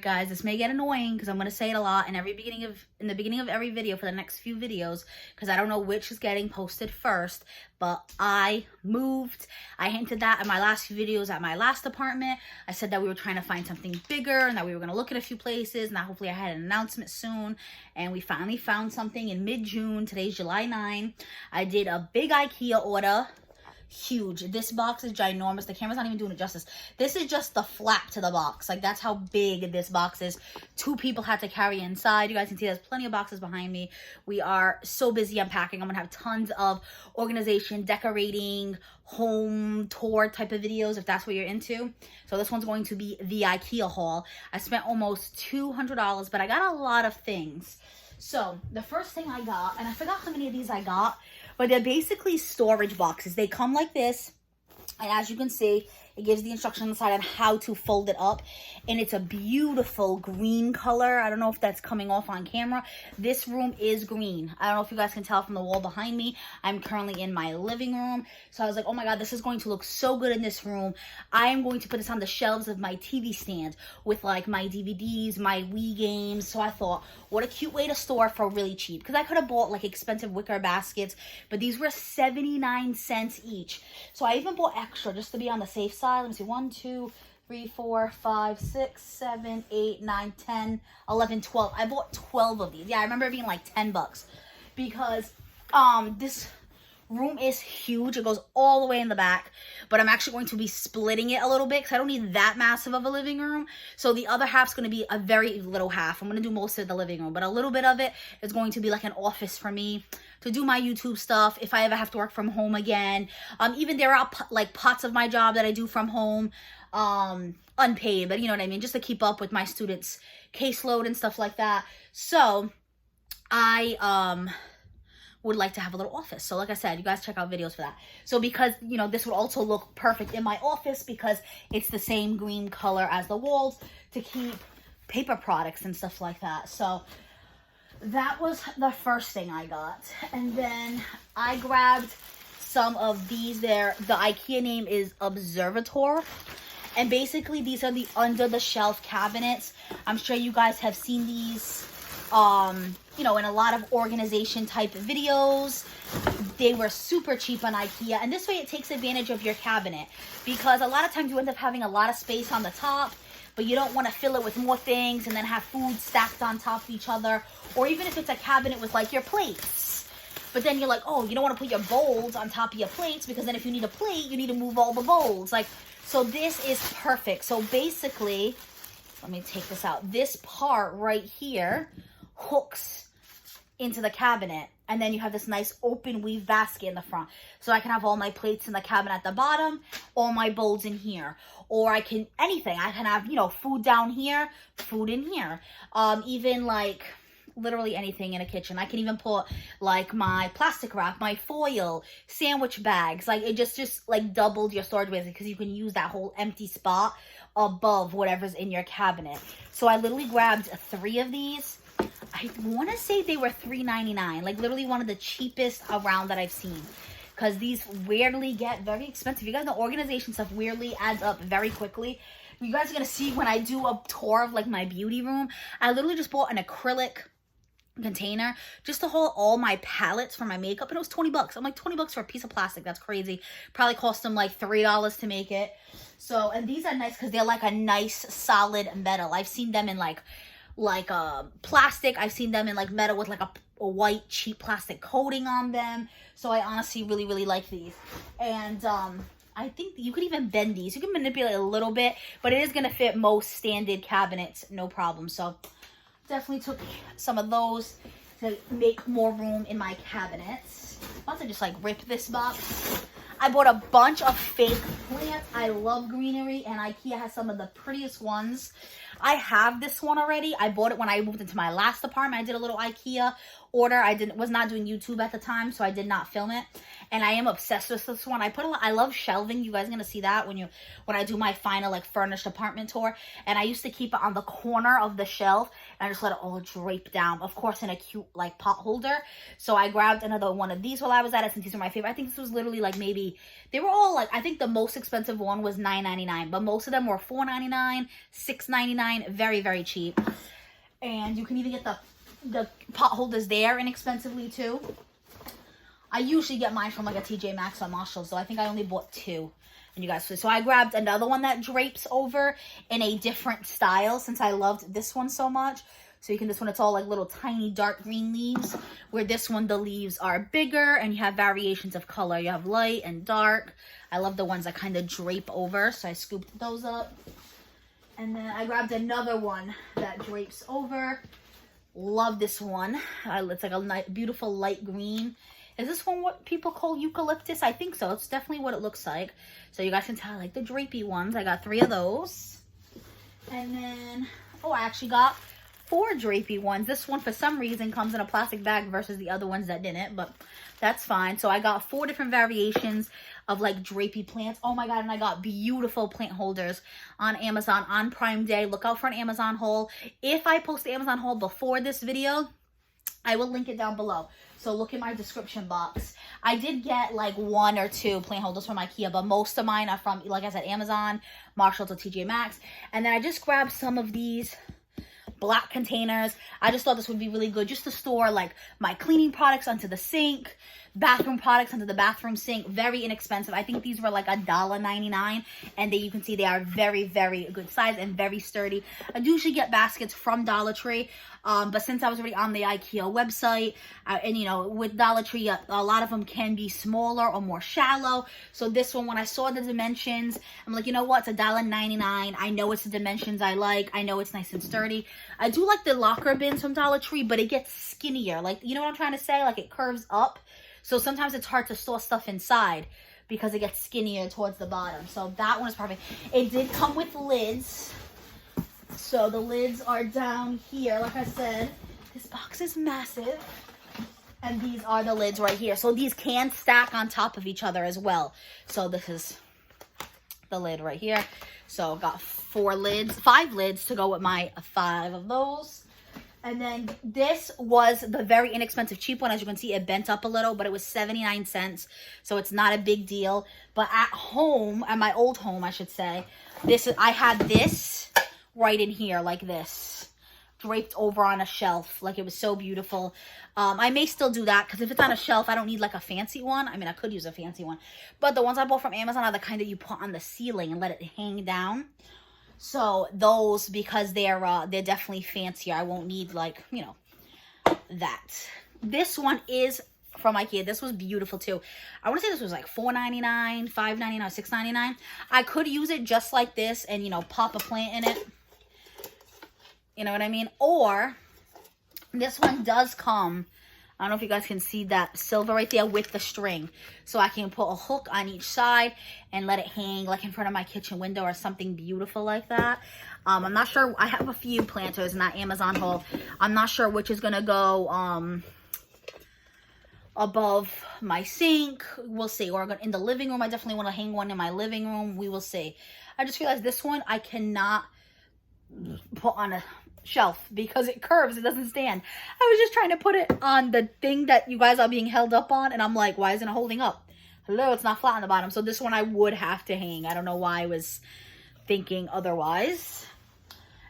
Guys, this may get annoying because I'm going to say it a lot in the beginning of every video for the next few videos, because I don't know which is getting posted first, but I moved. I hinted that in my last few videos at my last apartment. I said that we were trying to find something bigger and that we were going to look at a few places, and that hopefully I had an announcement soon, and we finally found something in mid-June. Today's July 9. I did a big IKEA order. Huge. This box is ginormous. The camera's not even doing it justice. This is just the flap to the box. Like, that's how big this box is. 2 people had to carry inside. You guys can see there's plenty of boxes behind me. We are so busy unpacking. I'm gonna have tons of organization, decorating, home tour type of videos if that's what you're into. So this one's going to be the IKEA haul. I spent almost $200, but I got a lot of things. So the first thing I got, and I forgot how many of these I got, but they're basically storage boxes. They come like this, and as you can see, it gives the instruction on the side on how to fold it up, and it's a beautiful green color. I don't know if that's coming off on camera. This room is green. I don't know if you guys can tell from the wall behind me. I'm currently in my living room, so I was like, oh my god, this is going to look so good in this room. I am going to put this on the shelves of my TV stand with like my DVDs, my Wii games. So I thought, what a cute way to store for really cheap, because I could have bought like expensive wicker baskets, but these were 79 cents each. So I even bought extra just to be on the safe side. Let me see, 1, 2, 3, 4, 5, 6, 7, 8, 9, 10, 11, 12. I bought 12 of these. Yeah, I remember it being like 10 bucks because this room is huge. It goes all the way in the back, but I'm actually going to be splitting it a little bit because I don't need that massive of a living room. So the other half's going to be a very little half. I'm going to do most of the living room, but a little bit of it is going to be like an office for me to do my YouTube stuff if I ever have to work from home again. Even there are like pots of my job that I do from home, unpaid, but you know what I mean, just to keep up with my students' caseload and stuff like that. So I would like to have a little office. So like I said, you guys check out videos for that. So because, you know, this would also look perfect in my office because it's the same green color as the walls to keep paper products and stuff like that. So that was the first thing I got. And then I grabbed some of these there. The IKEA name is Observator. And basically these are the under the shelf cabinets. I'm sure you guys have seen these you know, in a lot of organization type videos. They were super cheap on IKEA, and this way it takes advantage of your cabinet, because a lot of times you end up having a lot of space on the top, but you don't want to fill it with more things and then have food stacked on top of each other, or even if it's a cabinet with like your plates, but then you're like, oh, you don't want to put your bowls on top of your plates, because then if you need a plate, you need to move all the bowls. Like, so this is perfect. So basically, let me take this out. This part right here hooks into the cabinet, and then you have this nice open weave basket in the front, so I can have all my plates in the cabinet at the bottom, all my bowls in here, or I can anything. I can have, you know, food down here, food in here, even like literally anything in a kitchen. I can even put like my plastic wrap, my foil, sandwich bags. Like it just like doubled your storage space, because you can use that whole empty spot above whatever's in your cabinet. So I literally grabbed 3 of these. I want to say they were $3.99, like literally one of the cheapest around that I've seen, because these weirdly get very expensive. You guys know organization stuff weirdly adds up very quickly. You guys are going to see when I do a tour of like my beauty room, I literally just bought an acrylic container just to hold all my palettes for my makeup, and it was 20 bucks. I'm like, 20 bucks for a piece of plastic, that's crazy. Probably cost them like $3 to make it. So, and these are nice because they're like a nice solid metal. I've seen them in like plastic. I've seen them in like metal with like a white cheap plastic coating on them. So I honestly really like these. And I think you could even bend these. You can manipulate a little bit, but it is going to fit most standard cabinets, no problem. So definitely took some of those to make more room in my cabinets. I'm about to just like rip this box. I bought a bunch of fake plants. I love greenery, and IKEA has some of the prettiest ones. I have this one already. I bought it when I moved into my last apartment. I did a little IKEA order. I was not doing YouTube at the time, so I did not film it. And I am obsessed with this one. I love shelving. You guys are gonna see that when I do my final like furnished apartment tour. And I used to keep it on the corner of the shelf, and I just let it all drape down. Of course, in a cute like pot holder. So I grabbed another one of these while I was at it, since these are my favorite. I think this was literally like maybe they were all like, I think the most expensive one was $9.99, but most of them were $4.99, $6.99. $1.99. Very, very cheap. And you can even get the pot holders there inexpensively too. I usually get mine from like a TJ Maxx or Marshalls, so I think I only bought 2. And you guys, so I grabbed another one that drapes over in a different style since I loved this one so much. So you can, this one, it's all like little tiny dark green leaves, where this one, the leaves are bigger and you have variations of color. You have light and dark. I love the ones that kind of drape over, so I scooped those up. And then I grabbed another one that drapes over. Love this one. It's like a beautiful light green. Is this one what people call eucalyptus? I think so. It's definitely what it looks like. So you guys can tell I like the drapey ones. I got 3 of those. And then, oh, I actually got 4 drapey ones. This one, for some reason, comes in a plastic bag versus the other ones that didn't, but that's fine. So I got 4 different variations of like drapey plants. Oh my God, and I got beautiful plant holders on Amazon on Prime Day. Look out for an Amazon haul. If I post the Amazon haul before this video, I will link it down below. So look in my description box. I did get like 1 or 2 plant holders from IKEA, but most of mine are from, like I said, Amazon, Marshalls, or TJ Maxx. And then I just grabbed some of these black containers. I just thought this would be really good just to store like my cleaning products onto the sink, bathroom products onto the bathroom sink. Very inexpensive. I think these were like $1.99, and you can see they are very, very good size and very sturdy. I usually get baskets from Dollar Tree, but since I was already on the IKEA website, and you know, with Dollar Tree, a lot of them can be smaller or more shallow. So this one, when I saw the dimensions, I'm like, you know what, it's $1.99. I know it's the dimensions I like. I know it's nice and sturdy. I do like the locker bins from Dollar Tree, but it gets skinnier. Like, you know what I'm trying to say? Like, it curves up. So sometimes it's hard to store stuff inside because it gets skinnier towards the bottom. So that one is perfect. It did come with lids. So the lids are down here. Like I said, this box is massive. And these are the lids right here. So these can stack on top of each other as well. So this is the lid right here. So got 5 lids to go with my 5 of those. And then this was the very inexpensive cheap one. As you can see, it bent up a little, but it was 79 cents. So it's not a big deal. But at home, at my old home, I should say, I had this right in here like this, draped over on a shelf. Like, it was so beautiful. I may still do that because if it's on a shelf, I don't need like a fancy one. I mean, I could use a fancy one. But the ones I bought from Amazon are the kind that you put on the ceiling and let it hang down. So those, because they're definitely fancier, I won't need like, you know, that. This one is from IKEA. This was beautiful too. I want to say this was like $4.99, $5.99, or $6.99. I could use it just like this and, you know, pop a plant in it. You know what I mean? Or this one does come, I don't know if you guys can see that silver right there with the string. So I can put a hook on each side and let it hang like in front of my kitchen window or something beautiful like that. I'm not sure. I have a few planters in that Amazon haul. I'm not sure which is going to go above my sink. We'll see. Or in the living room. I definitely want to hang one in my living room. We will see. I just realized this one I cannot put on a shelf because it curves. It doesn't stand. I was just trying to put it on the thing that you guys are being held up on, and I'm like, why isn't it holding up? Hello, it's not flat on the bottom. So this one I would have to hang. I don't know why I was thinking otherwise.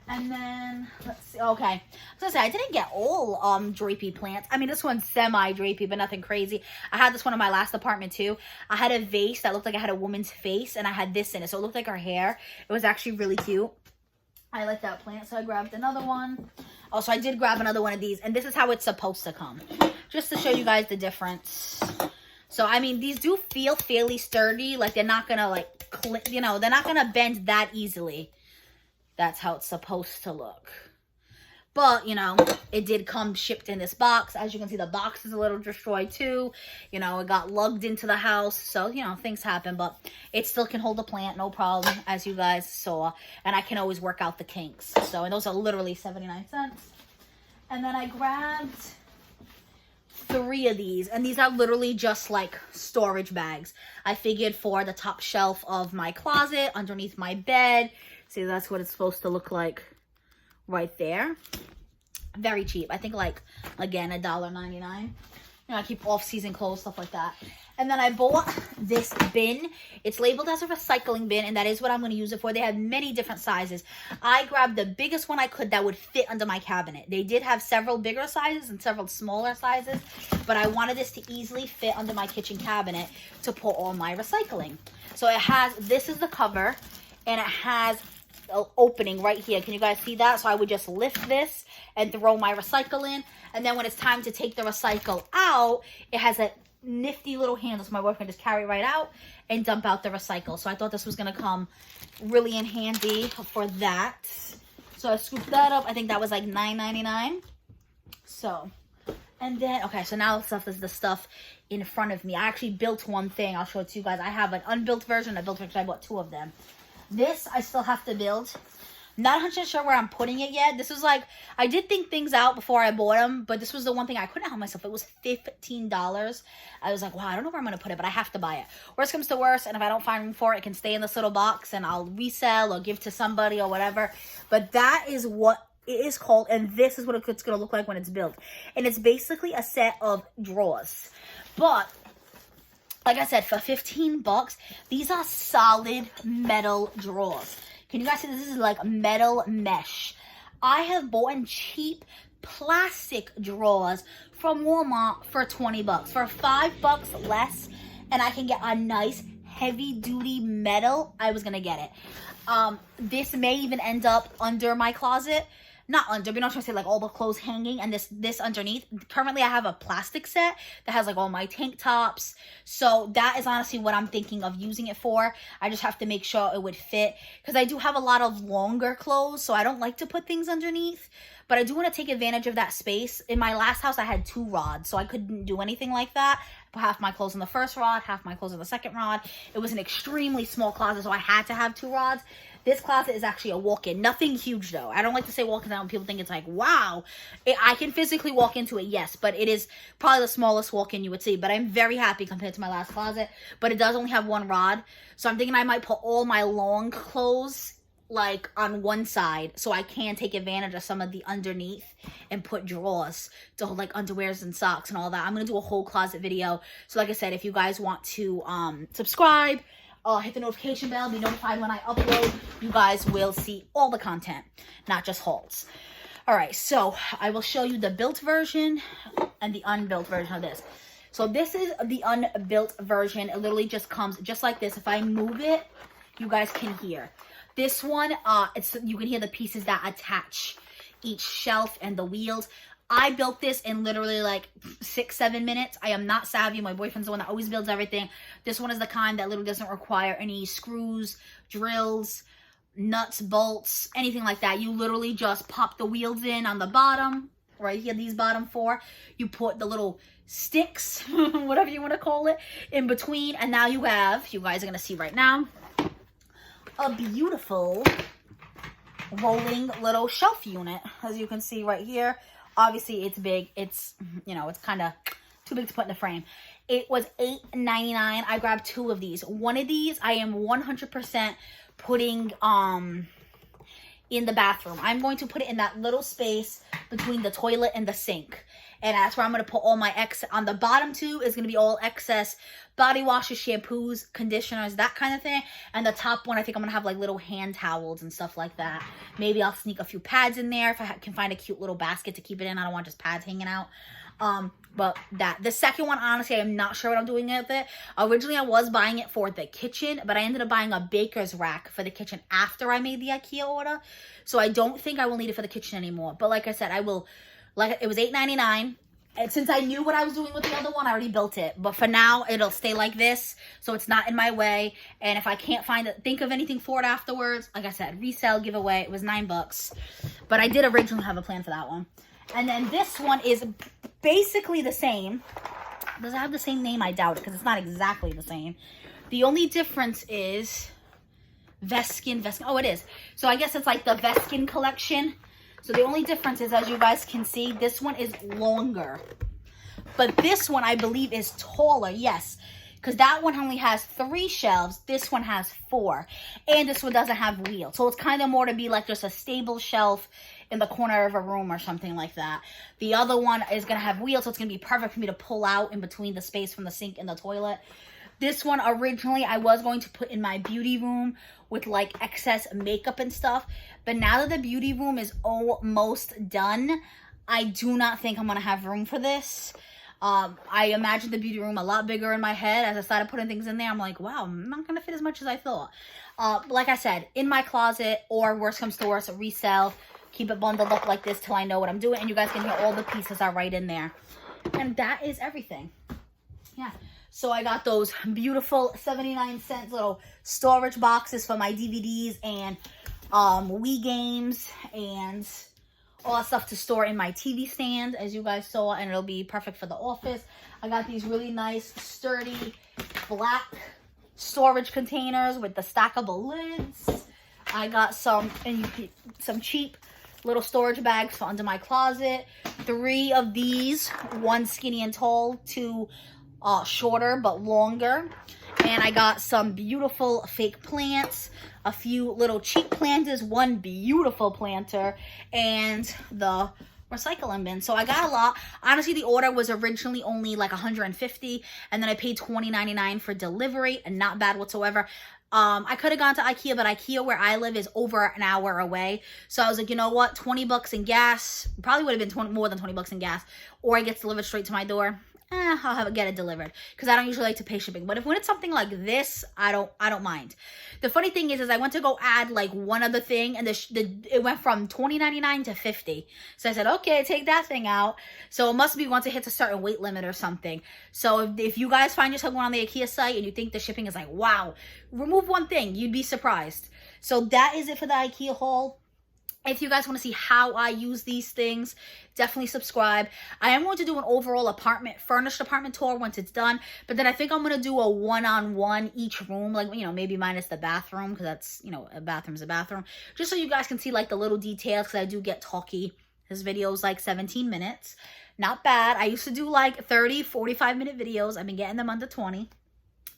And then let's see. Okay, I was gonna say I didn't get all drapey plants. I mean, this one's semi-drapey, but nothing crazy. I had this one in my last apartment too. I had a vase that looked like it had a woman's face, and I had this in it, so it looked like her hair. It was actually really cute. I like that plant, so I grabbed another one. Oh, so I did grab another one of these, and this is how it's supposed to come, just to show you guys the difference. So, I mean, these do feel fairly sturdy. Like, they're not gonna, like, you know, they're not gonna bend that easily. That's how it's supposed to look. But, you know, it did come shipped in this box. As you can see, the box is a little destroyed too. You know, it got lugged into the house. So, you know, things happen. But it still can hold a plant, no problem, as you guys saw. And I can always work out the kinks. So, and those are literally 79 cents. And then I grabbed 3 of these. And these are literally just like storage bags. I figured for the top shelf of my closet, underneath my bed. See, that's what it's supposed to look like. Right there. Very cheap. I think like, again, $1.99. You know, I keep off-season clothes, stuff like that. And then I bought this bin. It's labeled as a recycling bin, and that is what I'm going to use it for. They have many different sizes. I grabbed the biggest one I could that would fit under my cabinet. They did have several bigger sizes and several smaller sizes, but I wanted this to easily fit under my kitchen cabinet to put all my recycling. So it has, this is the cover, and it has an opening right here. Can you guys see that? So I would just lift this and throw my recycle in, and then when it's time to take the recycle out, it has a nifty little handle, so my boyfriend just carry it right out and dump out the recycle. So I thought this was gonna come really in handy for that. So I scooped that up. I think that was like $9.99. So, and then, okay, so now stuff is the stuff in front of me. I actually built one thing. I'll show it to you guys. I have an unbuilt version, a built version. I bought 2 of them. This I still have to build. Not 100% sure where I'm putting it yet. This was like, I did think things out before I bought them, but this was the one thing I couldn't help myself. It was $15. I was like, wow, I don't know where I'm going to put it, but I have to buy it. Worst comes to worst, and if I don't find room for it, it can stay in this little box, and I'll resell or give to somebody or whatever. But that is what it is called, and this is what it's going to look like when it's built. And it's basically a set of drawers. But like I said, for 15 bucks, these are solid metal drawers. Can you guys see this is like metal mesh? I have bought cheap plastic drawers from Walmart for 20 bucks. For 5 bucks less, and I can get a nice heavy duty metal, I was gonna get it. This may even end up under my closet. Not under, but I'm not trying to say like all the clothes hanging and this underneath. Currently I have a plastic set that has like all my tank tops. So that is honestly what I'm thinking of using it for. I just have to make sure it would fit, because I do have a lot of longer clothes, so I don't like to put things underneath. But I do want to take advantage of that space. In my last house I had 2 rods, so I couldn't do anything like that. Put half my clothes in the first rod, half my clothes in the second rod. It was an extremely small closet, so I had to have 2 rods. This closet is actually a walk-in. Nothing huge, though. I don't like to say walk-in when people think it's like, wow. I can physically walk into it, yes. But it is probably the smallest walk-in you would see. But I'm very happy compared to my last closet. But it does only have 1 rod. So I'm thinking I might put all my long clothes, like, on one side. So I can take advantage of some of the underneath and put drawers to hold, like, underwears and socks and all that. I'm going to do a whole closet video. So like I said, if you guys want to subscribe, hit the notification bell, be notified when I upload. You guys will see all the content, not just hauls. All right, so I will show you the built version and the unbuilt version of this. So this is the unbuilt version. It literally just comes just like this. If I move it, you guys can hear. This one, you can hear the pieces that attach each shelf and the wheels. I built this in literally like 6-7 minutes. I am not savvy. My boyfriend's the one that always builds everything. This one is the kind that literally doesn't require any screws, drills, nuts, bolts, anything like that. You literally just pop the wheels in on the bottom, right here, these bottom 4. You put the little sticks, whatever you want to call it, in between. And now you have, you guys are going to see right now, a beautiful rolling little shelf unit. As you can see right here. Obviously, it's big. It's, you know, it's kind of too big to put in the frame. It was $8.99. I grabbed 2 of these. One of these, I am 100% putting in the bathroom. I'm going to put it in that little space between the toilet and the sink. And that's where I'm going to put all my excess. On the bottom 2 is going to be all excess body washes, shampoos, conditioners, that kind of thing. And the top one, I think I'm going to have like little hand towels and stuff like that. Maybe I'll sneak a few pads in there if I can find a cute little basket to keep it in. I don't want just pads hanging out. But the second one, honestly, I'm not sure what I'm doing with it. Originally, I was buying it for the kitchen, but I ended up buying a baker's rack for the kitchen after I made the IKEA order. So I don't think I will need it for the kitchen anymore. But like I said, I will. Like, it was $8.99. And since I knew what I was doing with the other one, I already built it. But for now, it'll stay like this, so it's not in my way. And if I can't think of anything for it afterwards, like I said, resell, giveaway. It was $9. But I did originally have a plan for that one. And then this one is basically the same. Does it have the same name? I doubt it, because it's not exactly the same. The only difference is Veskin. Oh, it is. So I guess it's like the Veskin collection. So the only difference is, as you guys can see, this one is longer. But this one, I believe, is taller, yes. Because that one only has 3 shelves. This one has 4. And this one doesn't have wheels. So it's kind of more to be like just a stable shelf in the corner of a room or something like that. The other one is going to have wheels, so it's going to be perfect for me to pull out in between the space from the sink and the toilet. This one, originally, I was going to put in my beauty room with, like, excess makeup and stuff. But now that the beauty room is almost done, I do not think I'm going to have room for this. I imagined the beauty room a lot bigger in my head. As I started putting things in there, I'm like, wow, I'm not going to fit as much as I thought. Like I said, in my closet, or worst comes to worst, resell. Keep it bundled up like this till I know what I'm doing. And you guys can hear all the pieces are right in there. And that is everything. Yeah. So I got those beautiful 79-cent little storage boxes for my DVDs and Wii games and all that stuff to store in my TV stand, as you guys saw, and it'll be perfect for the office. I got these really nice, sturdy, black storage containers with the stackable lids. I got some cheap little storage bags for under my closet. 3 of these, 1 skinny and tall, 2 shorter but longer. And I got some beautiful fake plants, a few little cheap planters, 1 beautiful planter, and the recycling bin. So I got a lot. Honestly, the order was originally only like $150, and then I paid $20.99 for delivery, and not bad whatsoever. I could have gone to IKEA, but IKEA where I live is over an hour away. So I was like, you know what, 20 bucks in gas, probably would have been more than 20 bucks in gas, or it gets delivered straight to my door. I'll get it delivered, because I don't usually like to pay shipping. But when it's something like this, I don't mind. The funny thing is I went to go add like one other thing, and it went from $20.99 to $50. So I said, okay, take that thing out. So it must be once it hits a certain weight limit or something. So if you guys find yourself going on the IKEA site and you think the shipping is like, wow, remove one thing, you'd be surprised. So that is it for the IKEA haul. If you guys want to see how I use these things, definitely subscribe. I am going to do an overall furnished apartment tour once it's done. But then I think I'm going to do a one-on-one each room. Like, you know, maybe minus the bathroom, because that's, you know, a bathroom's a bathroom. Just so you guys can see, like, the little details, because I do get talky. This video is like 17 minutes. Not bad. I used to do like 30, 45-minute videos. I've been getting them under 20.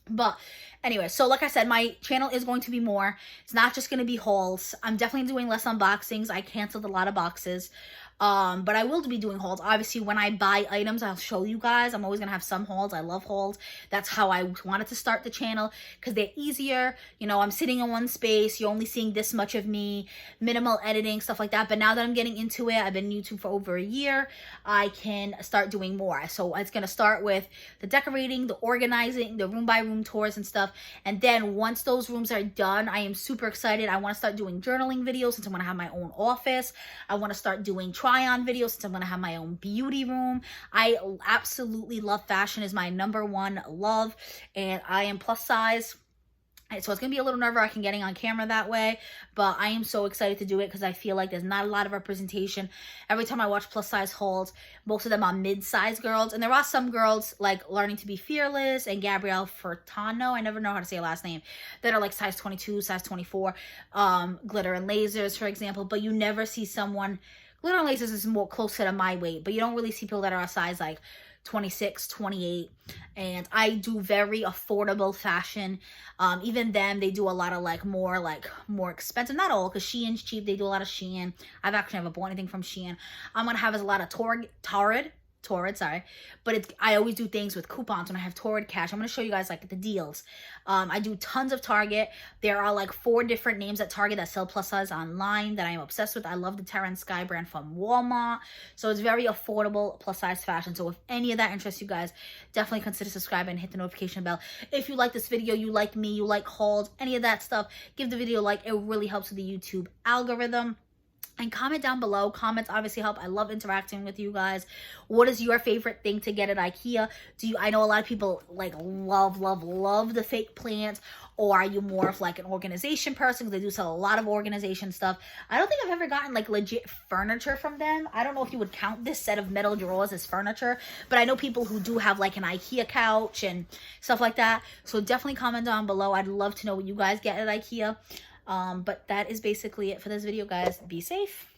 But anyway, so like I said, my channel is going to be more. It's not just going to be hauls. I'm definitely doing less unboxings. I canceled a lot of boxes. But I will be doing hauls. Obviously, when I buy items, I'll show you guys. I'm always going to have some hauls. I love hauls. That's how I wanted to start the channel, because they're easier. You know, I'm sitting in one space. You're only seeing this much of me. Minimal editing, stuff like that. But now that I'm getting into it, I've been on YouTube for over a year, I can start doing more. So it's going to start with the decorating, the organizing, the room-by-room tours and stuff. And then once those rooms are done, I am super excited. I want to start doing journaling videos, since I'm going to have my own office. I want to start doing try-on videos, since I'm going to have my own beauty room. I absolutely love fashion. Is my #1 love, and I am plus size. So it's going to be a little nerve-wracking getting on camera that way, but I am so excited to do it, because I feel like there's not a lot of representation. Every time I watch plus size hauls, most of them are mid-size girls, and there are some girls like Learning to Be Fearless and Gabrielle Furtado, I never know how to say her last name, that are like size 22, size 24, Glitter and Lasers, for example, but you never see someone. Glitter and Lasers is more closer to my weight, but you don't really see people that are a size like 26, 28, and I do very affordable fashion. Even them, they do a lot of more expensive, not all, because Shein's cheap. They do a lot of Shein. I've actually never bought anything from Shein. I'm gonna have a lot of Torrid, sorry, but I always do things with coupons when I have Torrid cash. I'm going to show you guys like the deals. I do tons of Target. There are like 4 different names at Target that sell plus size online that I am obsessed with. I love the Terra and Sky brand from Walmart. So it's very affordable plus size fashion. So if any of that interests you guys, definitely consider subscribing and hit the notification bell. If you like this video, you like me, you like hauls, any of that stuff, give the video a like. It really helps with the YouTube algorithm. And comment down below. Comments obviously help. I love interacting with you guys. What is your favorite thing to get at IKEA? I know a lot of people like love the fake plants. Or are you more of like an organization person? Because they do sell a lot of organization stuff. I don't think I've ever gotten like legit furniture from them. I don't know if you would count this set of metal drawers as furniture. But I know people who do have like an IKEA couch and stuff like that. So definitely comment down below. I'd love to know what you guys get at IKEA. But that is basically it for this video, guys. Be safe.